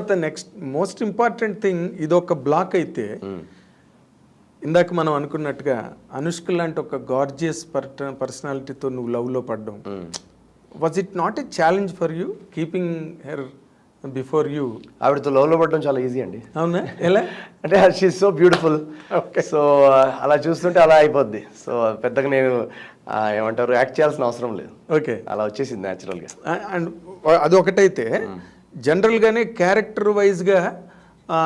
తర్వాత next most important thing ఇదొక black అయితే ఇందాక మనం అనుకున్నట్టుగా అనుష్క లాంటి ఒక గార్జియస్ పర్సనాలిటీతో నువ్వు లవ్లో పడ్డం was it not a challenge for you keeping her before you? ఆవిడతో లవ్లో పడడం చాలా ఈజీ అండి. అవునా? ఎలా అంటే షీ సో బ్యూటిఫుల్. సో అలా చూస్తుంటే అలా అయిపోద్ది. సో పెద్దగా నేను ఏమంటారు యాక్ట్ చేయాల్సిన అవసరం లేదు. ఓకే, అలా వచ్చేసింది న్యాచురల్గా. అండ్ అది ఒకటైతే జనరల్గానే క్యారెక్టర్ వైజ్గా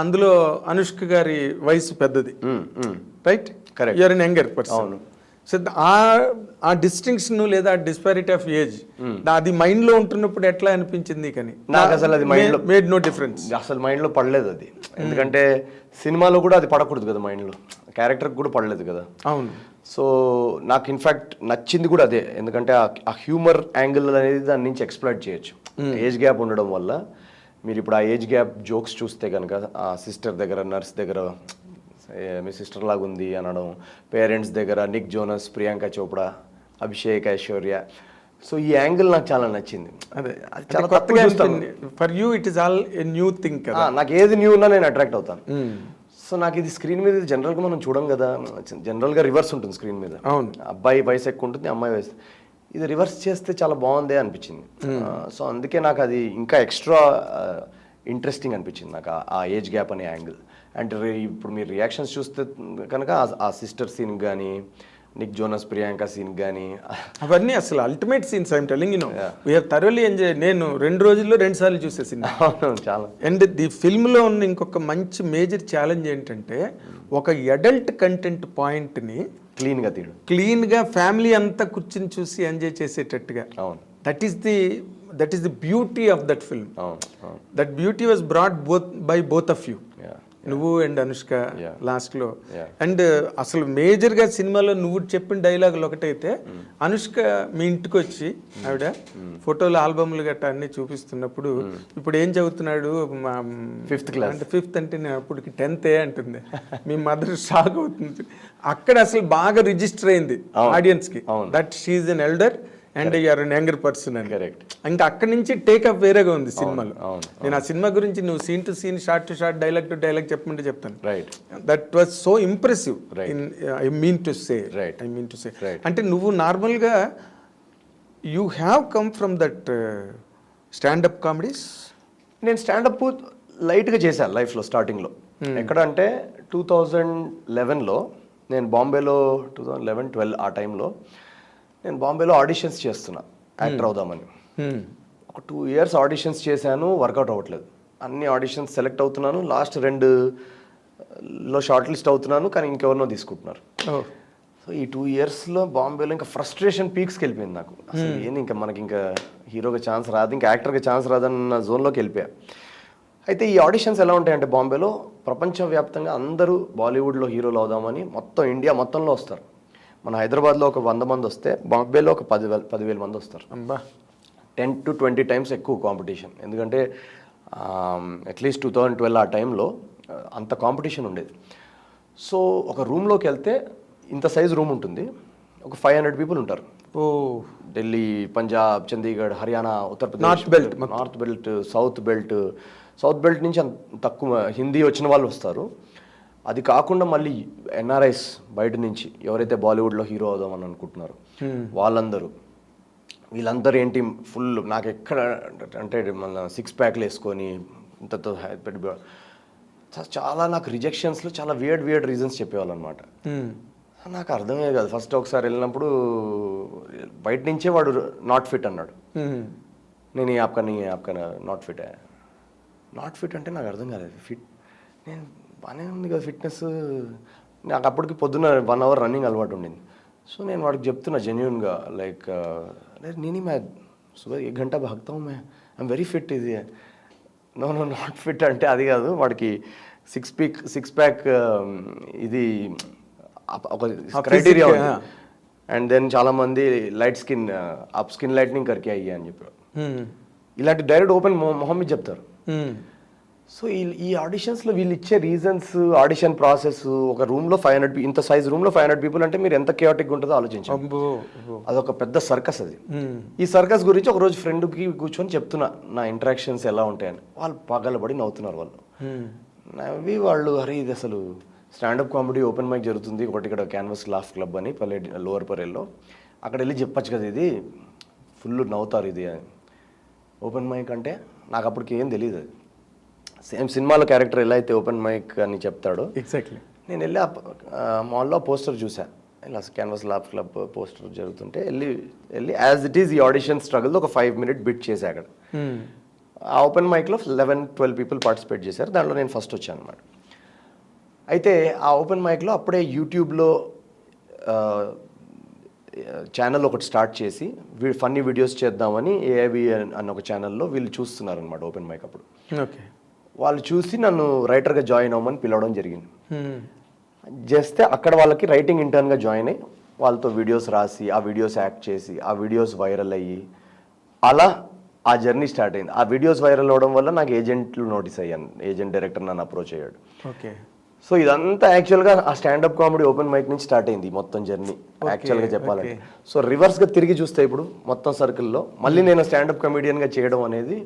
అందులో అనుష్క గారి వయసు పెద్దది, right? Correct. You're an younger person. అవును. సో ఆ డిస్టింక్షన్ లేదా డిస్పారిటీ ఆఫ్ ఏజ్ అది మైండ్ లో ఉంటున్నప్పుడు ఎట్లా అనిపించింది? కానీ నాకు అసలు అది మైండ్ లో మేడ్ నో డిఫరెన్స్. అసలు మైండ్ లో పడలేదు అది. ఎందుకంటే సినిమాలో కూడా అది పడకూడదు కదా, మైండ్ లో క్యారెక్టర్ కూడా పడలేదు కదా. అవును. సో నాకు ఇన్ఫాక్ట్ నచ్చింది కూడా అదే. ఎందుకంటే ఆ హ్యూమర్ యాంగిల్ అనేది దాని నుంచి ఎక్స్ప్లోర్ చేయొచ్చు. ఏజ్ గ్యాప్ ఉండడం వల్ల మీరు ఇప్పుడు ఆ ఏజ్ గ్యాప్ జోక్స్ చూస్తే కనుక ఆ సిస్టర్ దగ్గర, నర్స్ దగ్గర మీ సిస్టర్ లాగా ఉంది అనడం, పేరెంట్స్ దగ్గర Nick Jonas, Priyanka Chopra, Abhishek, Aishwarya. So ఈ యాంగిల్ నాకు చాలా నచ్చింది. అదే చాలా కొత్తగా చూస్తాను. For you it is all a new thing కదా. నాకు ఏది న్యూ ఉన్నా నేను అట్రాక్ట్ అవుతాను. సో నాకు ఇది స్క్రీన్ మీద జనరల్గా మనం చూడం కదా. జనరల్గా రివర్స్ ఉంటుంది స్క్రీన్ మీద. అవును. అబ్బాయి వయసు ఎక్కువ ఉంటుంది, అమ్మాయి వయసు. ఇది రివర్స్ చేస్తే చాలా బాగుందే అనిపించింది. సో అందుకే నాకు అది ఇంకా ఎక్స్ట్రా ఇంట్రెస్టింగ్ అనిపించింది నాకు ఆ ఏజ్ గ్యాప్ అనే యాంగిల్. అంటే ఇప్పుడు మీరు రియాక్షన్స్ చూస్తే కనుక ఆ సిస్టర్ సీన్ కానీ, నిక్ జోనస్, ప్రియాంక సీన్ కానీ, అవన్నీ అసలు ultimate scenes. I'm telling you know we have thoroughly enjoy. నేను 2 రోజుల్లో 2 సార్లు చూసేసింది చాలా. అండ్ ది ఫిల్మ్లో ఉన్న ఇంకొక మంచి మేజర్ ఛాలెంజ్ ఏంటంటే ఒక అడల్ట్ కంటెంట్ పాయింట్ని క్లీన్గా తీయడం, క్లీన్గా ఫ్యామిలీ అంతా కూర్చుని చూసి ఎంజాయ్ చేసేటట్టుగా. అవును. That is the beauty of that film. That beauty was brought by both of you, నువ్వు అండ్ అనుష్క లాస్ట్ లో. అండ్ అసలు మేజర్ గా సినిమాలో నువ్వు చెప్పిన డైలాగులు ఒకటైతే, అనుష్క మీ ఇంటికి వచ్చి ఆవిడ ఫోటోలు, ఆల్బమ్లు గట్రా అన్ని చూపిస్తున్నప్పుడు ఇప్పుడు ఏం చదువుతున్నాడు, 5th క్లాస్ అంటే 5th అంటే నేను అప్పటికి 10th అంటుంది. మీ మదర్ షాక్ అవుతుంది. అక్కడ అసలు బాగా రిజిస్టర్ అయింది ఆడియన్స్ కి that she's an elder and you're an younger person అని. కరెక్ట్. ఇంకా అక్కడి నుంచి టేకప్ వేరేగా ఉంది సినిమాలో. నేను ఆ సినిమా గురించి నువ్వు scene to scene, short to short, dialogue to dialogue చెప్పమంటే చెప్తాను. That was so impressive. I mean to say అంటే నువ్వు నార్మల్గా you have come from that standup comedies. నేను స్టాండప్ లైట్గా చేశాను లైఫ్లో స్టార్టింగ్లో. ఎక్కడ అంటే 2011లో నేను బాంబేలో 2011-12 ఆ టైంలో నేను బాంబేలో ఆడిషన్స్ చేస్తున్నా యాక్టర్ అవుదామని. ఒక 2 years ఆడిషన్స్ చేశాను, వర్కౌట్ అవ్వట్లేదు. అన్ని ఆడిషన్స్ సెలెక్ట్ అవుతున్నాను, లాస్ట్ 2లో షార్ట్ లిస్ట్ అవుతున్నాను, కానీ ఇంకెవరినో తీసుకుంటున్నారు. సో ఈ 2 yearsలో బాంబేలో ఇంకా ఫ్రస్ట్రేషన్ పీక్స్కి వెళ్ళిపోయింది నాకు. అసలు ఏంది ఇంకా మనకి ఇంకా హీరోగా ఛాన్స్ రాదు, ఇంకా యాక్టర్గా ఛాన్స్ రాదన్న జోన్లోకి వెళ్ళిపోయా. అయితే ఈ ఆడిషన్స్ ఎలా ఉంటాయంటే బాంబేలో ప్రపంచవ్యాప్తంగా అందరూ బాలీవుడ్లో హీరోలు అవుదామని మొత్తం ఇండియా మొత్తంలో వస్తారు. మన హైదరాబాద్లో ఒక 100 మంది వస్తే బాంబేలో ఒక 10,000 మంది వస్తారు. 10 to 20 times ఎక్కువ కాంపిటీషన్. ఎందుకంటే అట్లీస్ట్ 2012 ఆ టైంలో అంత కాంపిటీషన్ ఉండేది. సో ఒక రూమ్లోకి వెళ్తే ఇంత సైజ్ రూమ్ ఉంటుంది, ఒక 500 people ఉంటారు. Delhi, Punjab, Chandigarh, Haryana, Uttar Pradesh, north belt, south belt నుంచి తక్కువ హిందీ వచ్చిన వాళ్ళు వస్తారు. అది కాకుండా మళ్ళీ ఎన్ఆర్ఐస్ బయట నుంచి ఎవరైతే బాలీవుడ్లో హీరో అవుదామని అనుకుంటున్నారు వీళ్ళందరూ ఏంటి ఫుల్ నాకు ఎక్కడ అంటే మన 6 ప్యాక్లు వేసుకొని ఇంతతో పెట్టి చాలా నాకు రిజెక్షన్స్లో చాలా వియర్డ్ రీజన్స్ చెప్పేవాళ్ళు అనమాట. నాకు అర్థమయ్యే కాదు. ఫస్ట్ ఒకసారి వెళ్ళినప్పుడు బయట నుంచే వాడు నాట్ ఫిట్ అన్నాడు. నేను ఆప్కా నాట్ ఫిట్ అంటే నాకు అర్థం కాలేదు. ఫిట్ నేను బాగానే ఉంది కదా ఫిట్నెస్. నాకు అప్పటికి పొద్దున్న 1 hour రన్నింగ్ అలవాటు ఉండింది. సో నేను వాడికి చెప్తున్నా జెన్యూన్గా, లైక్ నేను మే సుబహ్ 1 घंटा భాగతా హూ మే, ఐఎమ్ వెరీ ఫిట్. ఇది నో నాట్ ఫిట్ అంటే అది కాదు, వాడికి 6 pack ఇది ఒక క్రైటీరియా ఉంది. అండ్ దెన్ చాలామంది లైట్ స్కిన్, అప్ స్కిన్ లైట్నింగ్ కరికే అయ్యా అని చెప్పారు. ఇలాంటి డైరెక్ట్ ఓపెన్ మొహం మీద చెప్తారు. సో ఈ ఆడిషన్స్లో వీళ్ళు ఇచ్చే రీజన్స్, ఆడిషన్ ప్రాసెస్, ఒక రూమ్లో 500 ఇంత సైజ్ రూమ్లో 500 పీపుల్ అంటే మీరు ఎంత కేయాటిక్గా ఉంటుందో ఆలోచించండి. అబ్బో. అదొక పెద్ద సర్కస్ అది. ఈ సర్కస్ గురించి ఒకరోజు ఫ్రెండ్కి కూర్చొని చెప్తున్నా నా ఇంటరాక్షన్స్ ఎలా ఉంటాయని. వాళ్ళు పగలబడి నవ్వుతున్నారు. వాళ్ళు నవ్వి వాళ్ళు అరే ఇది అసలు స్టాండప్ కామెడీ ఓపెన్ మైక్ జరుగుతుంది ఒకటి ఇక్కడ క్యాన్వస్ లాఫ్ క్లబ్ అని లోవర్ పరేల్లో, అక్కడ వెళ్ళి చెప్పచ్చు కదా, ఇది ఫుల్ నవ్వుతారు ఇది అని. ఓపెన్ మైక్ అంటే నాకు అప్పటికి ఏం తెలియదు. అది సేమ్ సినిమాలో క్యారెక్టర్ ఎలా అయితే ఓపెన్ మైక్ అని చెప్తాడో ఎగ్జాక్ట్లీ. నేను వెళ్ళి మాల్లో పోస్టర్ చూసా, ఇలా క్యాన్వస్ లాఫ్ క్లబ్ పోస్టర్ జరుగుతుంటే వెళ్ళి యాజ్ ఇట్ ఈస్ ఈ ఆడిషన్ స్ట్రగుల్ ఒక 5 minute బిట్ చేశా అక్కడ. ఆ ఓపెన్ మైక్లో 11-12 పీపుల్ పార్టిసిపేట్ చేశారు. దాంట్లో నేను ఫస్ట్ వచ్చాను అనమాట. అయితే ఆ ఓపెన్ మైక్లో అప్పుడే యూట్యూబ్లో ఛానల్ ఒకటి స్టార్ట్ చేసి ఫన్నీ వీడియోస్ చేద్దామని ఏఐవి అన్న ఒక ఛానల్లో వీళ్ళు చూస్తున్నారు అనమాట ఓపెన్ మైక్. అప్పుడు ఓకే, వాళ్ళు చూసి నన్ను రైటర్గా జాయిన్ అవ్వమని పిలవడం జరిగింది. చేస్తే అక్కడ వాళ్ళకి రైటింగ్ ఇంటర్న్గా జాయిన్ అయ్యి వాళ్ళతో వీడియోస్ రాసి ఆ వీడియోస్ యాక్ట్ చేసి ఆ వీడియోస్ వైరల్ అయ్యి అలా ఆ జర్నీ స్టార్ట్ అయింది. ఆ వీడియోస్ వైరల్ అవ్వడం వల్ల నాకు ఏజెంట్లు నోటీస్ అయ్యాను. ఏజెంట్ డైరెక్టర్ నన్ను అప్రోచ్ అయ్యాడు. ఓకే. సో ఇదంతా యాక్చువల్గా ఆ స్టాండప్ కామెడీ ఓపెన్ మైక్ నుంచి స్టార్ట్ అయింది మొత్తం జర్నీ యాక్చువల్గా చెప్పాలంటే. సో రివర్స్గా తిరిగి చూస్తే ఇప్పుడు మొత్తం సర్కిల్లో మళ్ళీ నేను స్టాండప్ కమెడియన్గా చేయడం అనేది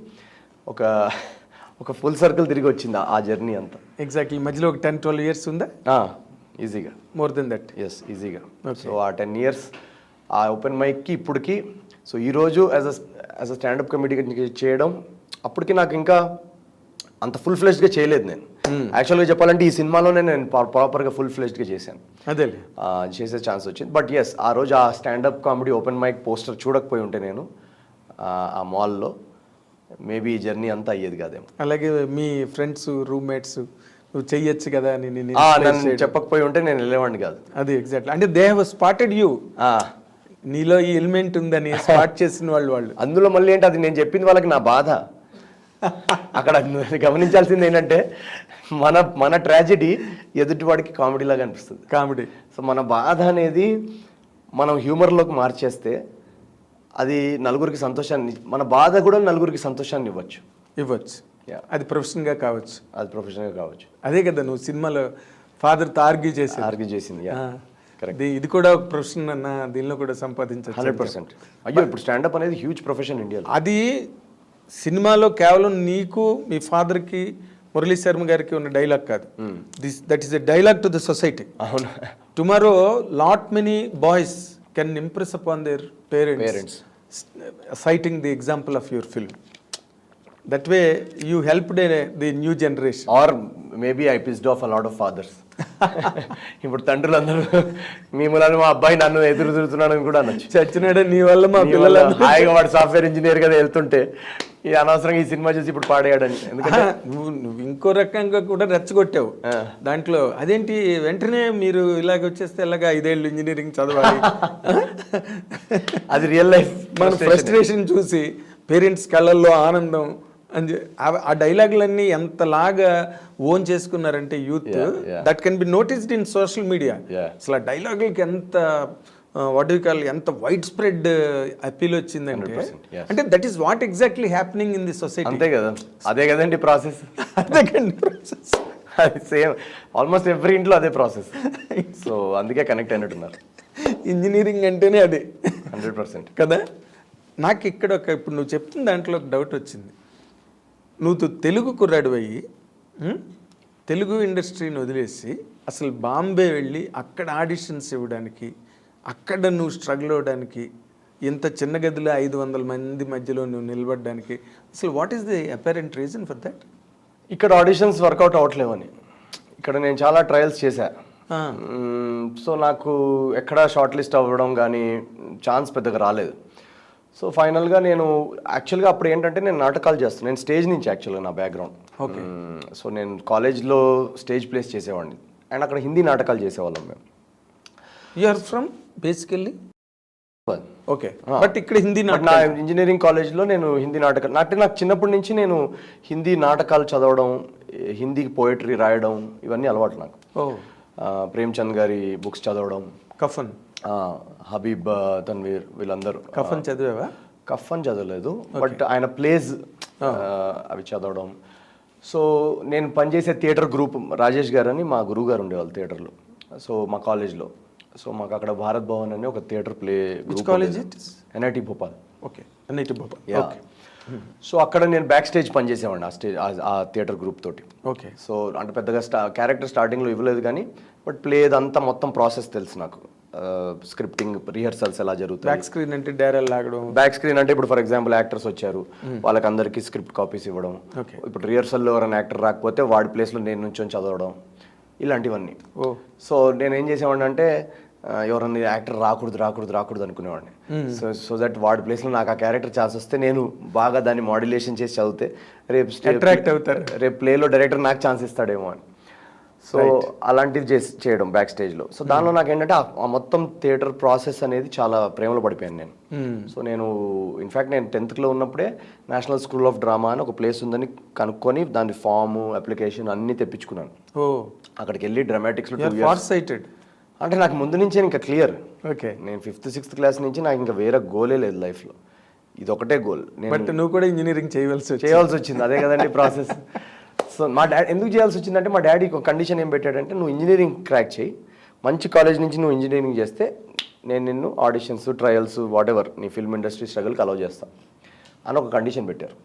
ఒక ఫుల్ సర్కిల్ తిరిగి వచ్చింది ఆ జర్నీ అంతా. ఎగ్జాక్ట్లీ. మధ్యలో ఒక 10-12 years ఉందా? ఈజీగా. More than that. ఎస్, ఈజీగా. సో ఆ 10 years ఆ ఓపెన్ మైక్కి ఇప్పటికి, సో ఈరోజు యాజ్ అ స్టాండప్ కమెడీ చేయడం అప్పటికి నాకు ఇంకా అంత ఫుల్ ఫ్లెజ్డ్గా చేయలేదు నేను. యాక్చువల్గా చెప్పాలంటే ఈ సినిమాలోనే నేను ప్రాపర్గా ఫుల్ ఫ్లెజ్డ్గా చేశాను. అదే చేసే ఛాన్స్ వచ్చింది. బట్ ఎస్, ఆ రోజు ఆ standup comedy open mic poster చూడకపోయి ఉంటే నేను ఆ మాల్లో మేబీ ఈ జర్నీ అంతా అయ్యేది కాదేమో. అలాగే మీ ఫ్రెండ్స్, రూమ్మేట్స్ నువ్వు చెయ్యొచ్చు కదా అని నన్ను చెప్పకపోయి ఉంటే నేను వెళ్ళేవాడిని కాదు. అది ఎగ్జాక్ట్లీ. అంటే దే హ్యావ్ స్పాటెడ్ యూ, నీలో ఈ ఎలిమెంట్ ఉందని స్పాట్ చేసిన వాళ్ళు. అందులో మళ్ళీ ఏంటి, అది నేను చెప్పింది వాళ్ళకి నా బాధ. అక్కడ గమనించాల్సింది ఏంటంటే మన ట్రాజెడీ ఎదుటివాడికి కామెడీ లాగా అనిపిస్తుంది. కామెడీ. సో మన బాధ అనేది మనం హ్యూమర్లోకి మార్చేస్తే అది నలుగురికి సంతోషాన్ని, మన బాధ కూడా నలుగురికి సంతోషాన్ని ఇవ్వచ్చు. అది ప్రొఫెషన్గా కావచ్చు. అదే కదా నువ్వు సినిమాలో ఫాదర్తో ఆర్గ్యూ చేసింది. ఇది కూడా ఒక ప్రొఫెషన్ అన్న, దీనిలో కూడా సంపాదించవచ్చు 100%. అయ్యో, ఇప్పుడు స్టాండప్ అనేది హ్యూజ్ ప్రొఫెషన్ ఇండియాలో. అది సినిమాలో కేవలం నీకు, మీ ఫాదర్కి, మురళీ శర్మ గారికి ఉన్న డైలాగ్ కాదు. That is a dialogue to the society. అవును. Tomorrow lot many boys can impress upon their parents citing the example of your film. That way you helped the new generation. Or maybe I pissed off a lot of fathers. ఇప్పుడు తండ్రులు అందరూ మీ మూలాన్ని మా అబ్బాయి నన్ను ఎదురు తిరుగుతున్నాడని కూడా అనొచ్చు. చచ్చినాడు నీ వల్ల మా పిల్లలు హాయిగా వాడు సాఫ్ట్వేర్ ఇంజనీర్ కదా వెళ్తుంటే ఈ అనవసరంగా ఈ సినిమా చూసి ఇప్పుడు పాడేయడని. ఎందుకంటే నువ్వు ఇంకో రకంగా కూడా రెచ్చగొట్టావు దాంట్లో. అదేంటి వెంటనే మీరు ఇలాగ వచ్చేస్తే ఎలాగా 5 ఏళ్ళు ఇంజనీరింగ్ చదవాలి. అది రియల్ లైఫ్. మన ఫ్రస్ట్రేషన్ చూసి పేరెంట్స్ కళ్ళల్లో ఆనందం అని ఆ డైలాగులన్నీ ఎంతలాగా ఓన్ చేసుకున్నారంటే youth, that can be noticed in social media. అసలు ఆ డైలాగులకి ఎంత ఎంత వైడ్ స్ప్రెడ్ అపీల్ వచ్చిందంటే, అంటే that is what exactly happening in the society. అంతే కదా, అదే కదండి ప్రాసెస్. అది సేమ్ ఆల్మోస్ట్ ఎవ్రీ ఇంట్లో అదే ప్రాసెస్. సో అందుకే కనెక్ట్ అయినట్టున్నారు. ఇంజనీరింగ్ అంటేనే అదే 100% కదా. నాకు ఇక్కడ ఇప్పుడు నువ్వు చెప్తున్న దాంట్లో ఒక డౌట్ వచ్చింది. నువ్వు తెలుగు కుర్రాడు అయ్యి తెలుగు ఇండస్ట్రీని వదిలేసి అసలు బాంబే వెళ్ళి అక్కడ ఆడిషన్స్ ఇవ్వడానికి, అక్కడ నువ్వు స్ట్రగుల్ అవ్వడానికి, ఇంత చిన్న గదిలో 500 మంది మధ్యలో నువ్వు నిలబడడానికి, అసలు what is the apparent reason for that? ఇక్కడ ఆడిషన్స్ వర్కౌట్ అవ్వట్లేవని. ఇక్కడ నేను చాలా ట్రయల్స్ చేశా. సో నాకు ఎక్కడ షార్ట్ లిస్ట్ అవ్వడం కానీ ఛాన్స్ పెద్దగా రాలేదు. సో ఫైనల్గా నేను యాక్చువల్గా అప్పుడు ఏంటంటే నేను నాటకాలు చేస్తాను. నేను స్టేజ్ నుంచి యాక్చువల్గా నా బ్యాక్గ్రౌండ్. ఓకే. సో నేను కాలేజ్లో స్టేజ్ ప్లేస్ చేసేవాడిని అండ్ అక్కడ హిందీ నాటకాలు చేసేవాళ్ళం మేము. You are from basically? Okay. But ఇక్కడ హిందీ నా ఇంజనీరింగ్ కాలేజ్లో నేను హిందీ నాటకాలు అంటే నాకు చిన్నప్పటి నుంచి నేను హిందీ నాటకాలు చదవడం, హిందీ పోయట్రీ రాయడం ఇవన్నీ అలవాటు నాకు. ప్రేమ్చంద్ గారి బుక్స్ చదవడం, కఫన్, హబీబ్, తన్వీర్ వీళ్ళందరూ. కఫన్ చదివావా? కఫన్ చదవలేదు, బట్ ఆయన ప్లేస్ అవి చదవడం. సో నేను పనిచేసే థియేటర్ గ్రూప్ రాజేష్ గారు అని మా గురువు గారు ఉండేవాళ్ళు థియేటర్లో, సో మా కాలేజ్లో. సో మాకు అక్కడ భారత్ భవన్ అని ఒక theatre play college NIT Bhopal. Okay, NIT Bhopal. Okay. So అక్కడ నేను బ్యాక్ స్టేజ్ పనిచేసేవాడిని ఆ థియేటర్ గ్రూప్ తోటి. ఓకే. సో అంటే పెద్దగా క్యారెక్టర్ స్టార్టింగ్లో ఇవ్వలేదు కానీ బట్ ప్లే అదంతా మొత్తం ప్రాసెస్ తెలుసు నాకు. స్క్రిప్టింగ్, రిహర్సల్స్ ఎలా జరుగుతాయి. బ్యాక్ స్క్రీన్ అంటే డైరెక్ట్ లాగడం. బ్యాక్ స్క్రీన్ అంటే ఇప్పుడు ఫర్ ఎగ్జాంపుల్ యాక్టర్స్ వచ్చారు, వాళ్ళకి అందరికీ స్క్రిప్ట్ కాపీస్ ఇవ్వడం. ఇప్పుడు రిహర్సల్లో ఎవరైనా యాక్టర్ రాకపోతే వాడి ప్లేస్లో నేను నుంచొని చదవడం, ఇలాంటివన్నీ. సో నేను ఏం చేసేవాడిని అంటే ఎవరన్నా యాక్టర్ రాకూడదు అనుకునేవాడిని. సో దట్ వాడి ప్లేస్లో నాకు ఆ క్యారెక్టర్ ఛాన్స్ వస్తే నేను బాగా దాన్ని మాడ్యులేషన్ చేసి చదివితే రేపు అట్రాక్ట్ అవుతారు, రేపు ప్లేలో డైరెక్టర్ నాకు ఛాన్స్ ఇస్తాడేమో అని. సో అలాంటివి చేయడం బ్యాక్ స్టేజ్లో. సో దానిలో నాకు ఏంటంటే ఆ మొత్తం థియేటర్ ప్రాసెస్ అనేది చాలా ప్రేమలో పడిపోయాను నేను. సో నేను ఇన్ఫ్యాక్ట్ నేను 10th ఉన్నప్పుడే నేషనల్ స్కూల్ ఆఫ్ డ్రామా అని ఒక ప్లేస్ ఉందని కనుక్కొని దాని ఫామ్, అప్లికేషన్ అన్నీ తెప్పించుకున్నాను. అక్కడికి వెళ్ళి డ్రామాటిక్స్లో 2 years. అంటే నాకు ముందు నుంచే ఇంకా క్లియర్. ఓకే. నేను 5th, 6th క్లాస్ నుంచి నాకు ఇంకా వేరే గోలే లేదు లైఫ్లో, ఇది ఒకటే గోల్. బట్ నువ్వు కూడా ఇంజనీరింగ్ చేయాల్సి వచ్చింది, అదే కదండి ప్రాసెస్. సో మా డాడీ ఎందుకు చేయాల్సి వచ్చిందంటే మా డాడీ ఒక కండిషన్ ఏం పెట్టాడంటే, నువ్వు ఇంజనీరింగ్ క్రాక్ చేయి, మంచి కాలేజ్ నుంచి నువ్వు ఇంజనీరింగ్ చేస్తే నేను నిన్ను ఆడిషన్స్, ట్రయల్స్, వాట్ ఎవర్ నీ ఫిల్మ్ ఇండస్ట్రీ స్ట్రగుల్కి అలౌ చేస్తాను అని ఒక కండిషన్ పెట్టారు.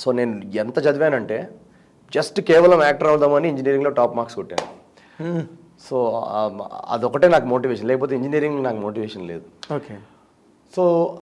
సో నేను ఎంత చదివానంటే జస్ట్ కేవలం యాక్టర్ అవుదామని ఇంజనీరింగ్లో టాప్ మార్క్స్ కొట్టాను. సో అదొకటే నాకు మోటివేషన్, లేకపోతే ఇంజనీరింగ్ నాకు మోటివేషన్ లేదు. ఓకే. సో